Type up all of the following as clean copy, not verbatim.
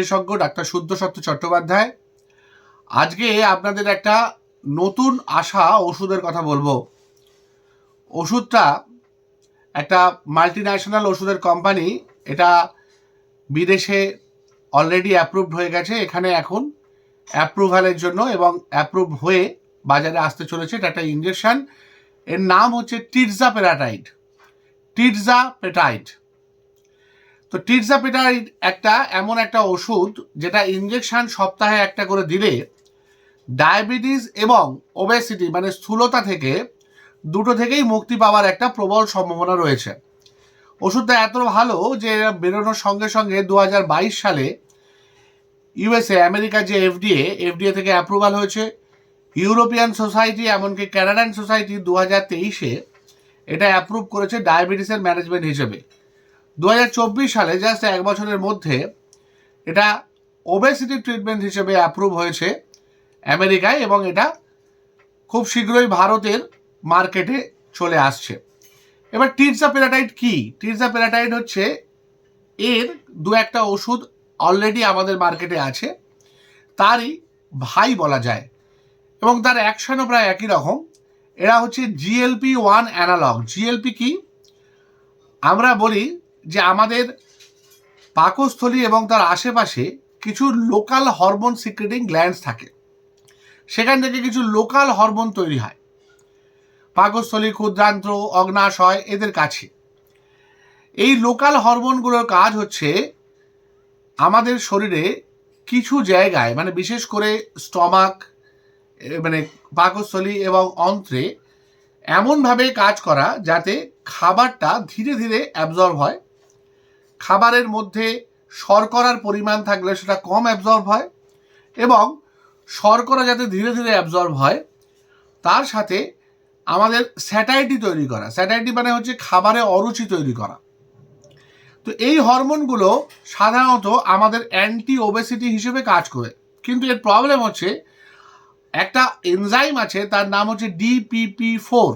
বিশেষজ্ঞ ডাক্তার শুদ্ধসত্য চট্টোপাধ্যায়। আজকে আপনাদের একটা নতুন আসা ওষুধের কথা বলবো। ওষুধটা একটা মাল্টিন্যাশনাল ওষুধের কোম্পানি, এটা বিদেশে অলরেডি অ্যাপ্রুভড হয়ে গেছে, এখানে এখন অ্যাপ্রুভালের জন্য এবং অ্যাপ্রুভ হয়ে বাজারে আসতে চলেছে। এটা একটা ইঞ্জেকশন, এর নাম হচ্ছে টিরজাপেটাইড। তো টিরজাপেটাইড একটা এমন একটা ওষুধ যেটা ইঞ্জেকশন সপ্তাহে একটা করে দিলে ডায়াবেটিস এবং ওবেসিটি মানে স্থূলতা থেকে দুটো থেকেই মুক্তি পাওয়ার একটা প্রবল সম্ভাবনা রয়েছে। ওষুধটা এত ভালো যে বেরোনোর সঙ্গে সঙ্গে 2022 সালে ইউএসএ আমেরিকার যে এফডিএ থেকে অ্যাপ্রুভাল হয়েছে। ইউরোপিয়ান সোসাইটি এমনকি ক্যানাডিয়ান সোসাইটি 2023-এ এটা অ্যাপ্রুভ করেছে ডায়াবেটিসের ম্যানেজমেন্ট হিসেবে। 2024 সালে জাস্ট এক বছরের মধ্যে এটা ওবেসিটি ট্রিটমেন্ট হিসেবে অ্যাপ্রুভ হয়েছে আমেরিকায় এবং এটা খুব শীঘ্রই ভারতের মার্কেটে চলে আসছে। এবার টিরজাপেটাইড কি? টিরজাপেটাইড হচ্ছে এর দু একটা ওষুধ অলরেডি আমাদের মার্কেটে আছে, তারই ভাই বলা যায় এবং তার অ্যাকশনও প্রায় একই রকম। এরা হচ্ছে GLP-1 অ্যানালগ। জিএলপি কি? আমরা বলি যে আমাদের পাকস্থলী এবং তার আশেপাশে কিছু লোকাল হরমোন সিক্রেটিং গ্ল্যান্ডস থাকে, সেখান থেকে কিছু লোকাল হরমোন তৈরি হয় পাকস্থলী, ক্ষুদ্রান্ত্র, অগ্নাশয় এদের কাছে। এই লোকাল হরমোনগুলোর কাজ হচ্ছে আমাদের শরীরে কিছু জায়গায় মানে বিশেষ করে স্টমাক মানে পাকস্থলী এবং অন্ত্রে এমনভাবে কাজ করা যাতে খাবারটা ধীরে ধীরে অ্যাবজর্ব হয়, খাবারের মধ্যে শর্করার পরিমাণ থাকলে সেটা কম অ্যাবজর্ব হয় এবং শর্করা যাতে ধীরে ধীরে অ্যাবজর্ব হয় তার সাথে আমাদের স্যাটাইটি তৈরি করা। স্যাটাইটি মানে হচ্ছে খাবারে অরুচি তৈরি করা। তো এই হরমোনগুলো সাধারণত আমাদের অ্যান্টি ওবেসিটি হিসেবে কাজ করে, কিন্তু এর প্রবলেম হচ্ছে একটা এনজাইম আছে তার নাম হচ্ছে DPP-4।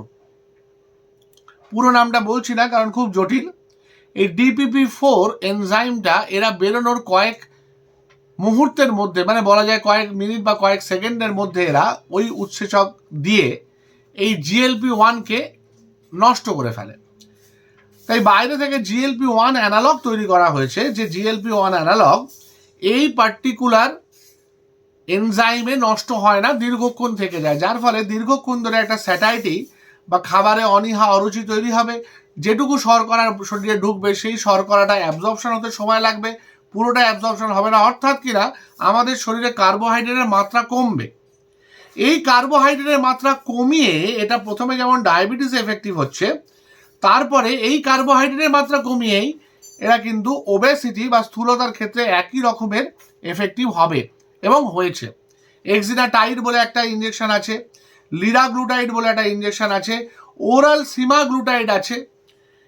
পুরো নামটা বলছি না কারণ খুব জটিল। এই DPP-4 এনজাইমটা এরা বেরোনোর কয়েক মুহূর্তের মধ্যে মানে বলা যায় কয়েক মিনিট বা কয়েক সেকেন্ডের মধ্যে এরা ওই উৎসেচক দিয়ে এই GLP-1কে নষ্ট করে ফেলে। তাই বাইরে থেকে GLP-1 অ্যানালগ তৈরি করা হয়েছে, যে GLP-1 অ্যানালগ এই পার্টিকুলার এনজাইমে নষ্ট হয় না, দীর্ঘক্ষণ থেকে যায়, যার ফলে দীর্ঘক্ষণ ধরে একটা স্যাটাইটি বা খাবারে অনীহা অরুচি তৈরি হবে। যেটুকু শর্করা শরীরে ঢুকবে সেই শর্করাটা অ্যাবজর্পশন হতে সময় লাগবে, পুরোটা অ্যাবজর্পশন হবে না। অর্থাৎ কিনা আমাদের শরীরে কার্বোহাইড্রেটের মাত্রা কমবে। এই কার্বোহাইড্রেটের মাত্রা কমিয়ে এটা প্রথমে যেমন ডায়াবেটিস এফেক্টিভ হচ্ছে, তারপরে এই কার্বোহাইড্রেটের মাত্রা কমিয়েই এরা কিন্তু ওবেসিটি বা স্থূলতার ক্ষেত্রে একই রকমের এফেক্টিভ হবে এবং হয়েছে। এক্সিনাটাইড বলে একটা ইঞ্জেকশন আছে, লিরাগ্লুটাইড বলে একটা ইঞ্জেকশন আছে, ওরাল সিমাগ্লুটাইড আছে,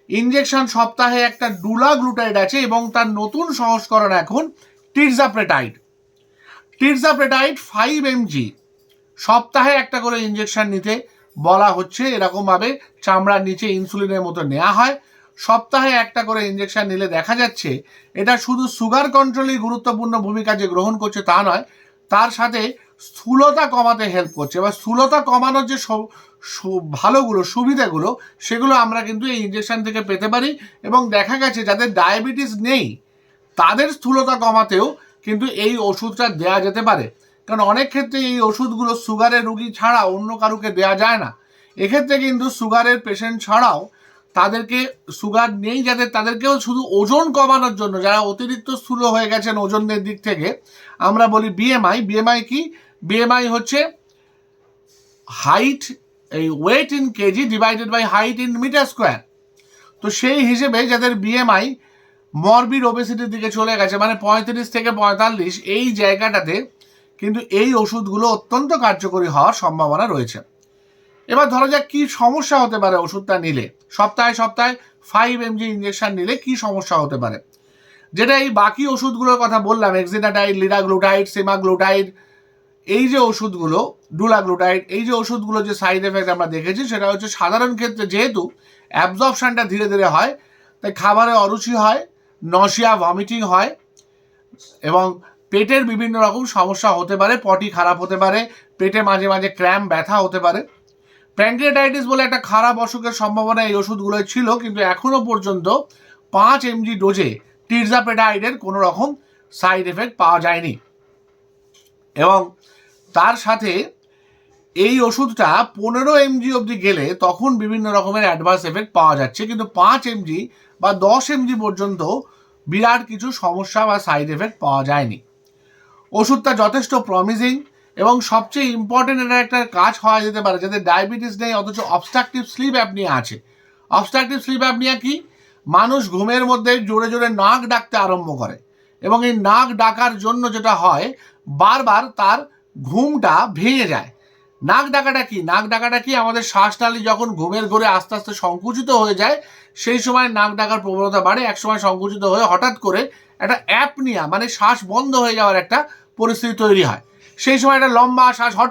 ইঞ্জেকশন সপ্তাহে একটা ডুলাগ্লুটাইড আছে এবং তার নতুন সংস্করণ এখন টিরজাপেটাইড। 5 mg সপ্তাহে একটা করে ইঞ্জেকশন নিতে বলা হচ্ছে। এরকমভাবে চামড়ার নিচে ইনসুলিনের মতো নেওয়া হয়। সপ্তাহে একটা করে ইঞ্জেকশন নিলে দেখা যাচ্ছে এটা শুধু সুগার কন্ট্রোলেই গুরুত্বপূর্ণ ভূমিকা যে গ্রহণ করছে তা নয়, তার সাথে স্থূলতা কমাতে হেল্প করছে বা স্থূলতা কমানোর যে ভালোগুলো সুবিধাগুলো সেগুলো আমরা কিন্তু এই ইঞ্জেকশন থেকে পেতে পারি। এবং দেখা গেছে যাদের ডায়াবেটিস নেই তাদের স্থূলতা কমাতেও কিন্তু এই ওষুধটা দেওয়া যেতে পারে, কারণ অনেক ক্ষেত্রে এই ওষুধগুলো সুগারের রুগী ছাড়া অন্য কারুকে দেওয়া যায় না। এক্ষেত্রে কিন্তু সুগারের পেশেন্ট ছাড়াও তাদেরকে সুগার নেই যাদের, তাদেরকেও শুধু ওজন কমানোর জন্য, যারা অতিরিক্ত স্থূল হয়ে গেছেন ওজনের দিক থেকে, আমরা বলি বিএমআই কি? বিএমআই হচ্ছে হাইট, এই weight in KG divided by height in metre square. তো সেই হিসেবে যাদের বিএমআই মরবিড ওবেসিটির দিকে চলে গেছে মানে 35 থেকে 45, এই জায়গাটাতে কিন্তু এই ওষুধগুলো অত্যন্ত কার্যকরী হওয়ার সম্ভাবনা রয়েছে। এবার ধরা যাক কি সমস্যা হতে পারে ওষুধটা নিলে। সপ্তাহে 5 mg ইঞ্জেকশন নিলে কি সমস্যা হতে পারে, যেটা এই বাকি ওষুধগুলোর কথা বললাম, এক্সিনাটাইড, লিরাগ্লুটাইড, সেমাগ্লুটাইড, এই যে ওষুধগুলো, ডুলাগ্লুটাইড, এই যে ওষুধগুলো যে সাইড এফেক্ট আমরা দেখেছি সেটা হচ্ছে সাধারণ ক্ষেত্রে যেহেতু অ্যাবজর্পশনটা ধীরে ধীরে হয় তাই খাবারে অরুচি হয়, নশিয়া, ভমিটিং হয়, এবং পেটের বিভিন্ন রকম সমস্যা হতে পারে, পটি খারাপ হতে পারে, পেটে মাঝে মাঝে ক্র্যাম্প ব্যথা হতে পারে। প্যানক্রিয়াটাইটিস বলে একটা খারাপ অসুখের সম্ভাবনা এই ওষুধগুলোই ছিল, কিন্তু এখনো পর্যন্ত 5 mg ডোজে টিরজাপেটাইডের কোনো রকম সাইড এফেক্ট পাওয়া যায়নি। এবং তার সাথে এই ওষুধটা 15 mg অবধি গেলে তখন বিভিন্ন রকমের অ্যাডভান্স এফেক্ট পাওয়া যাচ্ছে, কিন্তু 5 mg বা 10 mg পর্যন্ত বিরাট কিছু সমস্যা বা সাইড এফেক্ট পাওয়া যায়নি। ওষুধটা যথেষ্ট প্রমিজিং এবং সবচেয়ে ইম্পর্টেন্ট এটা একটা কাজ হওয়া যেতে পারে যাদের ডায়াবেটিস নেই অথচ অবস্ট্রাকটিভ স্লিপ অ্যাপনিয়া আছে। অবস্ট্রাকটিভ স্লিপ অ্যাপনিয়া কি? মানুষ ঘুমের মধ্যে জোরে জোরে নাক ডাকতে আরম্ভ করে এবং এই নাক ডাকার জন্য যেটা হয় বারবার তার ঘুমটা ভেঙে যায়। নাক ডাকাটা কি? নাক ডাকাটা কি? আমাদের শ্বাসনালী যখন ঘুমের ঘোরে আস্তে আস্তে সংকুচিত হয়ে যায় সেই সময় নাক ডাকার প্রবণতা বাড়ে, একসময় সংকুচিত হয়ে হঠাৎ করে একটা অ্যাপনিয়া মানে শ্বাস বন্ধ হয়ে যাওয়ার একটা পরিস্থিতি তৈরি হয়। সেই সময় একটা লম্বা শ্বাস হট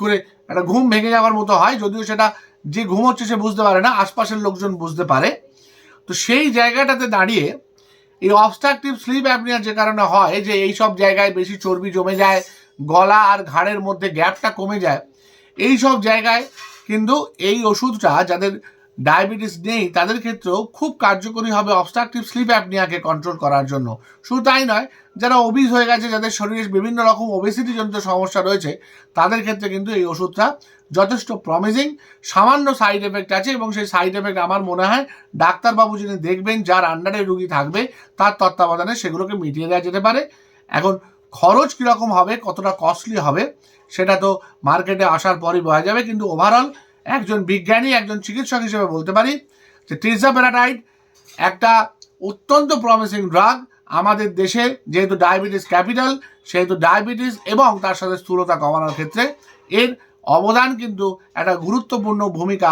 করে একটা ঘুম ভেঙে যাওয়ার মতো হয়, যদিও সেটা যে ঘুম হচ্ছে সে বুঝতে পারে না, আশপাশের লোকজন বুঝতে পারে। তো সেই জায়গাটাতে দাঁড়িয়ে এই অবস্ট্রাকটিভ স্লিপ অ্যাপনিয়া যে কারণে হয় যে এই সব জায়গায় বেশি চর্বি জমে যায়, গলা আর ঘাড়ের মধ্যে গ্যাপটা কমে যায়, এই সব জায়গায় কিন্তু এই ওষুধটা যাদের ডায়াবেটিস নেই তাদের ক্ষেত্রেও খুব কার্যকরী হবে অবস্ট্রাকটিভ স্লিপ অ্যাপনিয়াকে কন্ট্রোল করার জন্য। শুধু তাই নয়, যারা ওবিস হয়ে গেছে, যাদের শরীরে বিভিন্ন রকম ওবেসিটি জনিত সমস্যা রয়েছে, তাদের ক্ষেত্রে কিন্তু এই ওষুধটা যথেষ্ট প্রমিজিং। সামান্য সাইড এফেক্ট আছে এবং সেই সাইড এফেক্ট আমার মনে হয় ডাক্তারবাবু যিনি দেখবেন, যার আন্ডারে রুগী থাকবে, তার তত্ত্বাবধানে সেগুলোকে মিটিয়ে দেওয়া যেতে পারে। এখন খরচ কীরকম হবে, কতটা কস্টলি হবে, সেটা তো মার্কেটে আসার পরই বোঝা যাবে, কিন্তু ওভারঅল একজন বিজ্ঞানী, একজন চিকিৎসক হিসেবে বলতে পারি যে টিরজাপেটাইড একটা অত্যন্ত প্রমিসিং ড্রাগ। আমাদের দেশে যেহেতু ডায়াবেটিস ক্যাপিটাল, সেহেতু ডায়াবেটিস এবং তার সাথে স্থূলতা কমানোর ক্ষেত্রে এর অবদান কিন্তু একটা গুরুত্বপূর্ণ ভূমিকা